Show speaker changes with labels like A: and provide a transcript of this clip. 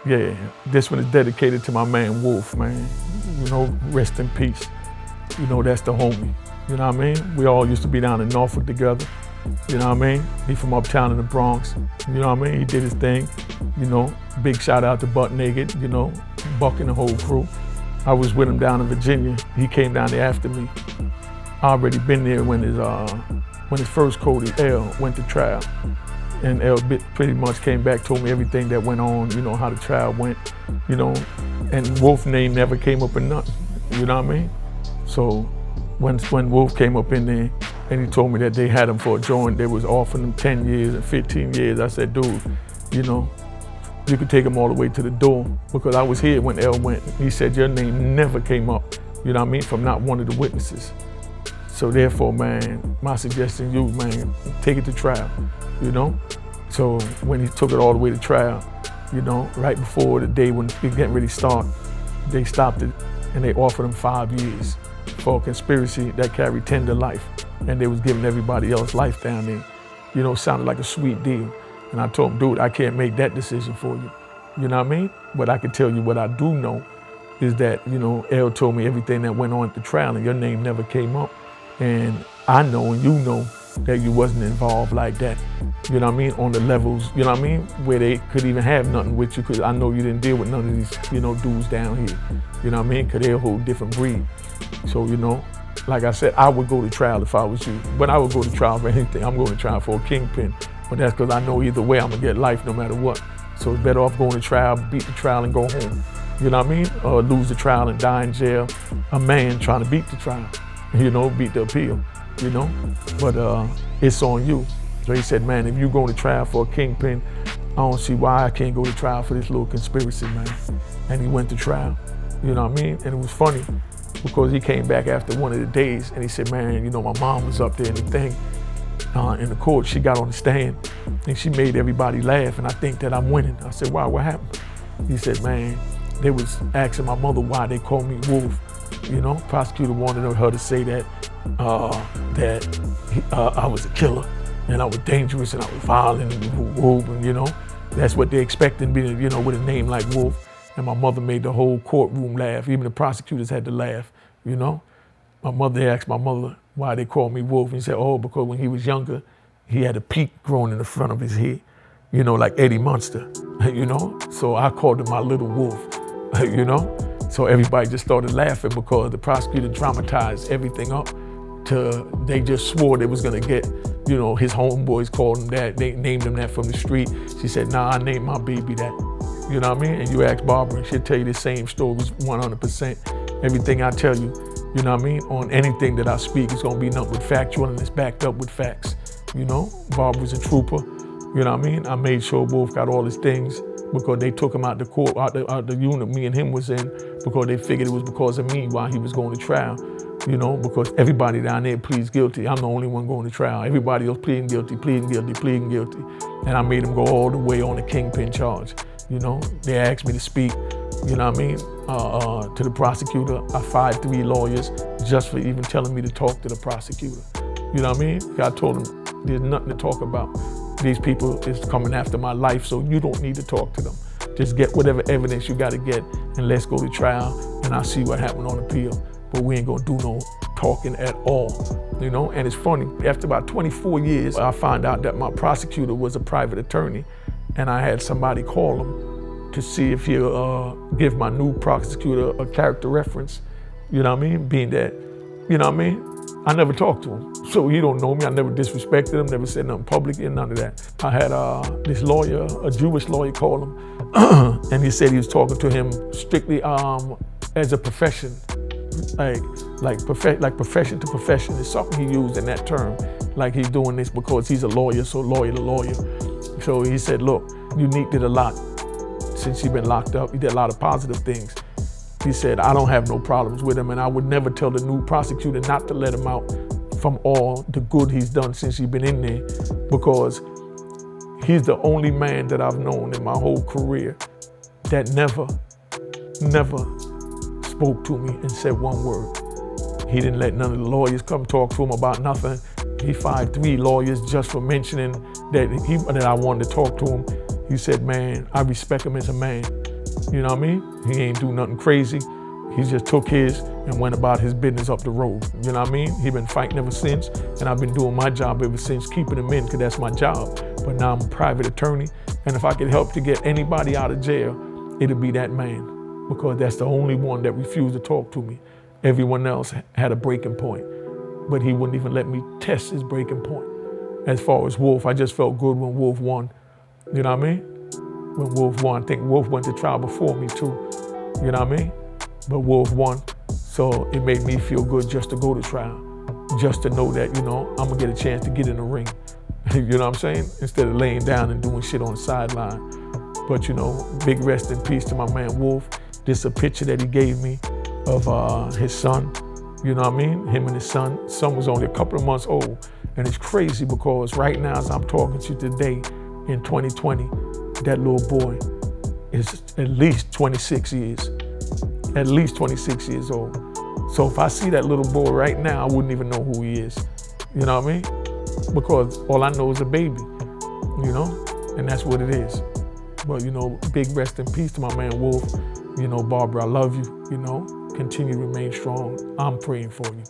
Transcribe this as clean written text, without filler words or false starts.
A: Yeah, this one is dedicated to my man Wolf, man. You know, rest in peace. You know, that's the homie. You know what I mean? We all used to be down in Norfolk together. You know what I mean? He from uptown in the Bronx. You know what I mean? He did his thing. You know, big shout out to Butt Naked, you know, Buck and the whole crew. I was with him down in Virginia. He came down there after me. I already been there when his first Cody, L, went to trial. And L pretty much came back, told me everything that went on, you know, how the trial went, you know, and Wolf's name never came up in nothing, you know what I mean? So when Wolf came up in there and he told me that they had him for a joint, they was offering him 10 years and 15 years, I said, dude, you know, you could take him all the way to the door, because I was here when L went. He said, your name never came up, you know what I mean, from not one of the witnesses. So therefore, man, my suggestion to you, man, take it to trial, you know? So when he took it all the way to trial, you know, right before the day when it getting ready to start, they stopped it and they offered him 5 years for a conspiracy that carried 10 to life. And they was giving everybody else life down there. You know, sounded like a sweet deal. And I told him, dude, I can't make that decision for you. You know what I mean? But I can tell you what I do know is that, you know, L told me everything that went on at the trial and your name never came up. And I know and you know that you wasn't involved like that. You know what I mean? On the levels, you know what I mean? Where they could even have nothing with you, because I know you didn't deal with none of these, you know, dudes down here. You know what I mean? Because they're a whole different breed. So, you know, like I said, I would go to trial if I was you. But I would go to trial for anything. I'm going to trial for a kingpin. But that's because I know either way I'm going to get life no matter what. So it's better off going to trial, beat the trial and go home. You know what I mean? Or lose the trial and die in jail. A man trying to beat the trial. You know, beat the appeal, you know? But it's on you. So he said, man, if you go to trial for a kingpin, I don't see why I can't go to trial for this little conspiracy, man. And he went to trial, you know what I mean? And it was funny because he came back after one of the days and he said, man, you know, my mom was up there in the thing, in the court. She got on the stand and she made everybody laugh, and I think that I'm winning. I said, wow, what happened? He said, man, they was asking my mother why they called me Wolf. You know, prosecutor wanted her to say that I was a killer and I was dangerous and I was violent and you know, that's what they expected me to, you know, with a name like Wolf. And my mother made the whole courtroom laugh. Even the prosecutors had to laugh, you know. My mother asked my mother why they called me Wolf, and he said, oh, because when he was younger, he had a peak growing in the front of his head, you know, like Eddie Munster, you know. So I called him my little wolf, you know. So everybody just started laughing because the prosecutor dramatized everything up to, they just swore they was gonna get, you know, his homeboys called him that, they named him that from the street. She said, nah, I named my baby that. You know what I mean? And you ask Barbara, she'll tell you the same story 100%. Everything I tell you, you know what I mean? On anything that I speak, it's gonna be nothing but factual and it's backed up with facts. You know, Barbara's a trooper, you know what I mean? I made sure Wolf got all his things because they took him out the court, out the unit me and him was in, because they figured it was because of me while he was going to trial. You know, because everybody down there pleads guilty. I'm the only one going to trial. Everybody else pleading guilty, pleading guilty, pleading guilty. And I made them go all the way on the kingpin charge. You know, they asked me to speak, you know what I mean, to the prosecutor. I fired 3 lawyers just for even telling me to talk to the prosecutor. You know what I mean? I told them there's nothing to talk about. These people is coming after my life, so you don't need to talk to them. Just get whatever evidence you got to get and let's go to trial and I'll see what happened on appeal. But we ain't gonna do no talking at all, you know? And it's funny, after about 24 years, I found out that my prosecutor was a private attorney and I had somebody call him to see if he'll give my new prosecutor a character reference, you know what I mean? Being that, you know what I mean? I never talked to him, so he don't know me. I never disrespected him, never said nothing public and none of that. I had this lawyer, a Jewish lawyer, call him, and he said he was talking to him strictly as a profession, like profession to profession. It's something he used in that term, like he's doing this because he's a lawyer, so lawyer to lawyer. So he said, look, Unique did a lot since he's been locked up. He did a lot of positive things. He said, I don't have no problems with him, and I would never tell the new prosecutor not to let him out from all the good he's done since he's been in there, because he's the only man that I've known in my whole career that never spoke to me and said one word. He didn't let none of the lawyers come talk to him about nothing. He fired 3 lawyers just for mentioning that I wanted to talk to him. He said, man, I respect him as a man. You know what I mean? He ain't do nothing crazy. He just took his and went about his business up the road. You know what I mean? He been fighting ever since, and I've been doing my job ever since, keeping him in, because that's my job. But now I'm a private attorney, and if I could help to get anybody out of jail, it'd be that man, because that's the only one that refused to talk to me. Everyone else had a breaking point, but he wouldn't even let me test his breaking point. As far as Wolf, I just felt good when Wolf won. You know what I mean? When Wolf won, I think Wolf went to trial before me too. You know what I mean? But Wolf won, so it made me feel good just to go to trial, just to know that, you know, I'm gonna get a chance to get in the ring. You know what I'm saying? Instead of laying down and doing shit on the sideline. But you know, big rest in peace to my man Wolf. This is a picture that he gave me of his son. You know what I mean? Him and his son. Son was only a couple of months old. And it's crazy because right now, as I'm talking to you today in 2020, that little boy is at least 26 years. At least 26 years old. So if I see that little boy right now, I wouldn't even know who he is. You know what I mean? Because all I know is a baby, you know? And that's what it is. But you know, big rest in peace to my man Wolf. You know, Barbara, I love you, you know? Continue to remain strong. I'm praying for you.